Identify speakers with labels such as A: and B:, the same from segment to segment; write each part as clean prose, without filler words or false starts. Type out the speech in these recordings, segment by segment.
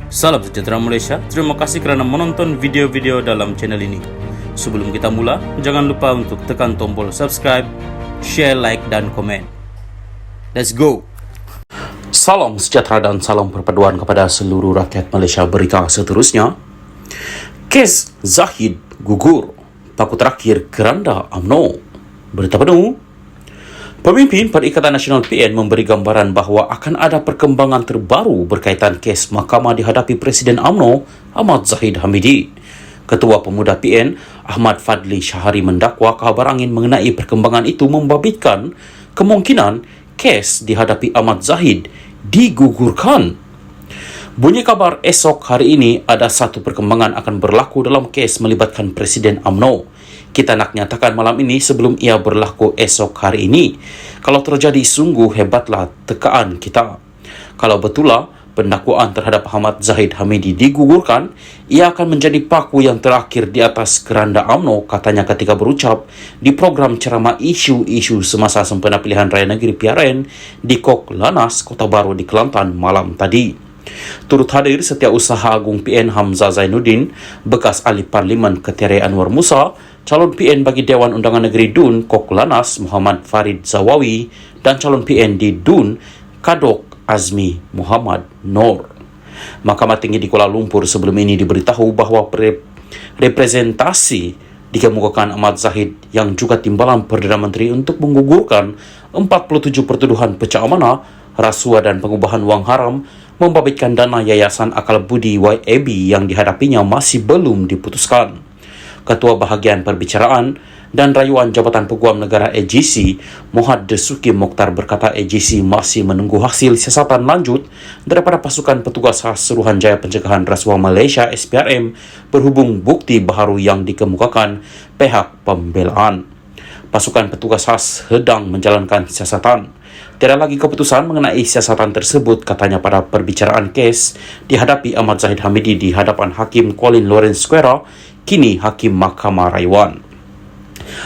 A: Salam sejahtera Malaysia, terima kasih kerana menonton video-video dalam channel ini. Sebelum kita mula, jangan lupa untuk tekan tombol subscribe, share, like dan komen. Let's go! Salam sejahtera dan salam perpaduan kepada seluruh rakyat Malaysia. Berita seterusnya, kes Zahid gugur, paku terakhir keranda UMNO. Berita penuh, Pemimpin Perikatan Nasional PN memberi gambaran bahawa akan ada perkembangan terbaru berkaitan kes mahkamah dihadapi Presiden UMNO Ahmad Zahid Hamidi. Ketua Pemuda PN Ahmad Fadli Syahari mendakwa kabar angin mengenai perkembangan itu membabitkan kemungkinan kes dihadapi Ahmad Zahid digugurkan. Bunyi kabar esok hari ini ada satu perkembangan akan berlaku dalam kes melibatkan Presiden UMNO. Kita nak nyatakan malam ini sebelum ia berlaku esok hari ini. Kalau terjadi sungguh hebatlah tekaan kita. Kalau betullah pendakwaan terhadap Ahmad Zahid Hamidi digugurkan, ia akan menjadi paku yang terakhir di atas keranda UMNO, katanya ketika berucap di program ceramah isu-isu semasa sempena pilihan raya negeri PRN di Kok Lanas, Kota Baru di Kelantan malam tadi. Turut hadir Setiausaha Agung PN Hamzah Zainuddin, bekas ahli Parlimen Ketiari Anwar Musa, calon PN bagi Dewan Undangan Negeri DUN Kok Lanas Muhammad Farid Zawawi dan calon PN di DUN Kadok Azmi Muhammad Noor. Mahkamah Tinggi di Kuala Lumpur sebelum ini diberitahu bahawa representasi dikemukakan Ahmad Zahid yang juga timbalan Perdana Menteri untuk menggugurkan 47 pertuduhan pecah amanah, rasuah dan pengubahan wang haram membabitkan dana Yayasan Akal Budi YAB yang dihadapinya masih belum diputuskan. Ketua Bahagian Perbicaraan dan Rayuan Jabatan Peguam Negara AGC, Muhammad Desuki Mokhtar berkata AGC masih menunggu hasil siasatan lanjut daripada pasukan petugas khas Suruhanjaya Pencegahan Rasuah Malaysia SPRM berhubung bukti baharu yang dikemukakan pihak pembelaan. Pasukan petugas khas sedang menjalankan siasatan. Tiada lagi keputusan mengenai siasatan tersebut, katanya pada perbicaraan kes dihadapi Ahmad Zahid Hamidi di hadapan Hakim Colin Lawrence Square, kini Hakim Mahkamah Rayuan.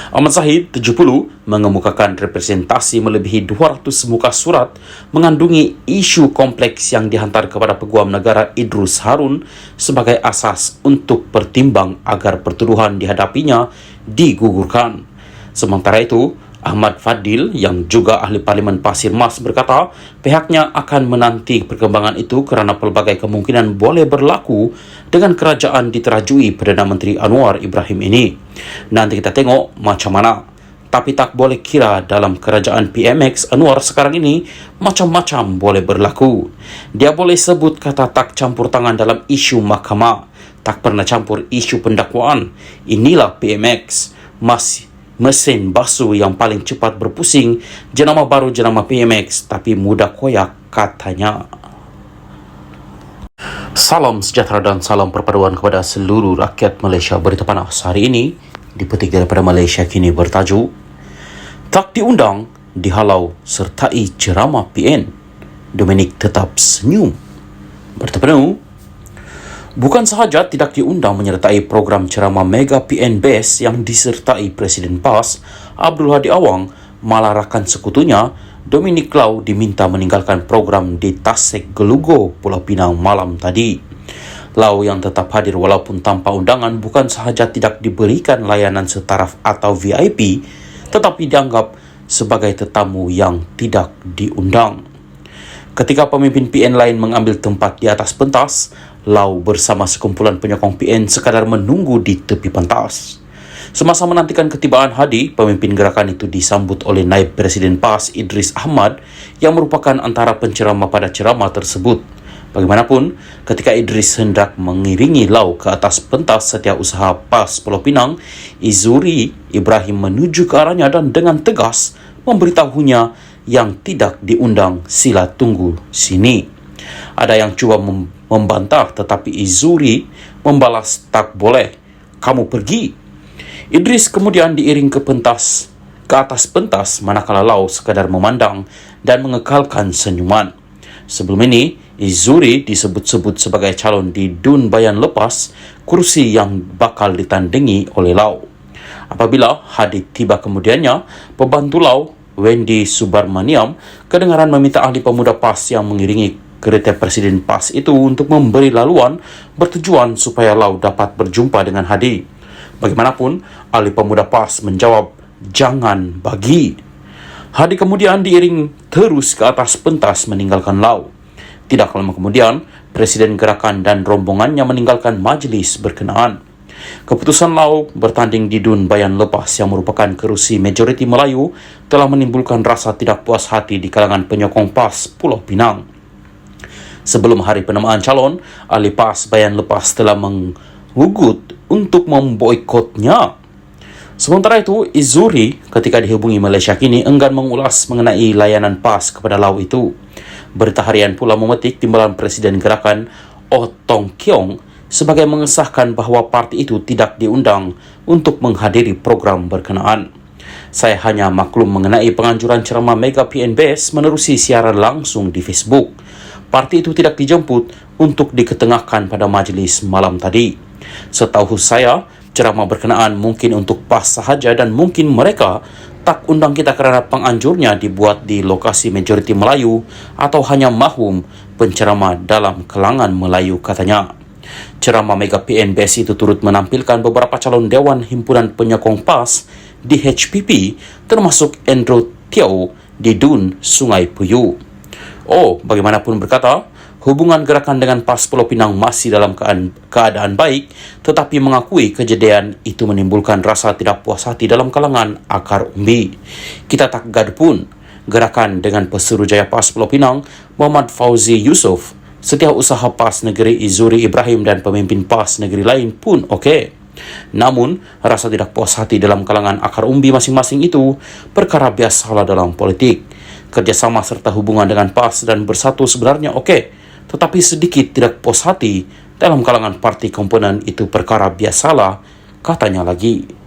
A: Ahmad Zahid, 70, mengemukakan representasi melebihi 200 muka surat mengandungi isu kompleks yang dihantar kepada Peguam Negara Idrus Harun sebagai asas untuk pertimbang agar pertuduhan dihadapinya digugurkan. Sementara itu, Ahmad Fadil yang juga ahli Parlimen Pasir Mas berkata pihaknya akan menanti perkembangan itu kerana pelbagai kemungkinan boleh berlaku dengan kerajaan diterajui Perdana Menteri Anwar Ibrahim ini. Nanti kita tengok macam mana. Tapi tak boleh kira dalam kerajaan PMX Anwar sekarang ini macam-macam boleh berlaku. Dia boleh sebut kata tak campur tangan dalam isu mahkamah, tak pernah campur isu pendakwaan. Inilah PMX, mesin basuh yang paling cepat berpusing, jenama baru jenama PMX tapi mudah koyak, katanya. Salam sejahtera dan salam perpaduan kepada seluruh rakyat Malaysia. Berita panas hari ini dipetik daripada Malaysia Kini bertajuk tak diundang, dihalau sertai ceramah PN, Dominic tetap senyum. Berita penuh, bukan sahaja tidak diundang menyertai program ceramah Mega PN Best yang disertai Presiden PAS Abdul Hadi Awang, malah rakan sekutunya Dominic Lau diminta meninggalkan program di Tasik Gelugo, Pulau Pinang malam tadi. Lau yang tetap hadir walaupun tanpa undangan bukan sahaja tidak diberikan layanan setaraf atau VIP, tetapi dianggap sebagai tetamu yang tidak diundang. Ketika pemimpin PN lain mengambil tempat di atas pentas, Lau bersama sekumpulan penyokong PN sekadar menunggu di tepi pentas. Semasa menantikan ketibaan Hadi, pemimpin gerakan itu disambut oleh Naib Presiden PAS Idris Ahmad yang merupakan antara penceramah pada ceramah tersebut. Bagaimanapun, ketika Idris hendak mengiringi Lau ke atas pentas Setiausaha PAS Pulau Pinang, Izuri Ibrahim menuju ke arahnya dan dengan tegas memberitahunya yang tidak diundang sila tunggu sini. Ada yang cuba membantah tetapi Izuri membalas tak boleh, kamu pergi. Idris kemudian diiring ke atas pentas manakala Lau sekadar memandang dan mengekalkan senyuman. Sebelum ini, Izuri disebut-sebut sebagai calon di DUN Bayan Lepas, kursi yang bakal ditandingi oleh Lau. Apabila Hadi tiba kemudiannya, pembantu Lau Wendy Subarmaniam kedengaran meminta ahli pemuda PAS yang mengiringi kereta Presiden PAS itu untuk memberi laluan bertujuan supaya Lau dapat berjumpa dengan Hadi. Bagaimanapun, ahli pemuda PAS menjawab, jangan bagi. Hadi kemudian diiring terus ke atas pentas meninggalkan Lau. Tidak lama kemudian, Presiden Gerakan dan rombongannya meninggalkan majelis berkenaan. Keputusan Lau bertanding di Dun Bayan Lepas yang merupakan kerusi majoriti Melayu telah menimbulkan rasa tidak puas hati di kalangan penyokong PAS Pulau Pinang. Sebelum hari penamaan calon, ahli PAS Bayan Lepas telah mengugut untuk memboikotnya. Sementara itu, Izuri ketika dihubungi Malaysia kini enggan mengulas mengenai layanan PAS kepada Lau itu. Berita harian pula memetik timbalan Presiden Gerakan Oh Tong Kiong sebagai mengesahkan bahawa parti itu tidak diundang untuk menghadiri program berkenaan. Saya hanya maklum mengenai penganjuran ceramah Mega PNBS menerusi siaran langsung di Facebook. Parti itu tidak dijemput untuk diketengahkan pada majlis malam tadi. Setahu saya, ceramah berkenaan mungkin untuk PAS sahaja dan mungkin mereka tak undang kita kerana penganjurnya dibuat di lokasi majoriti Melayu atau hanya mahum penceramah dalam kalangan Melayu, katanya. Ceramah Mega PNBS itu turut menampilkan beberapa calon Dewan Himpunan Penyokong PAS di HPP termasuk Andrew Tiao di Dun Sungai Puyu. Bagaimanapun berkata, hubungan gerakan dengan PAS Pulau Pinang masih dalam keadaan baik, tetapi mengakui kejadian itu menimbulkan rasa tidak puas hati dalam kalangan akar umbi. Kita tak gaduh pun. Gerakan dengan Pesuruhjaya PAS Pulau Pinang, Muhammad Fauzi Yusof, Setiausaha PAS Negeri Izuri Ibrahim dan pemimpin PAS negeri lain pun okey. Namun, rasa tidak puas hati dalam kalangan akar umbi masing-masing itu perkara biasalah dalam politik. Kerjasama serta hubungan dengan PAS dan bersatu sebenarnya okey, tetapi sedikit tidak puas hati dalam kalangan parti komponen itu perkara biasalah, katanya lagi.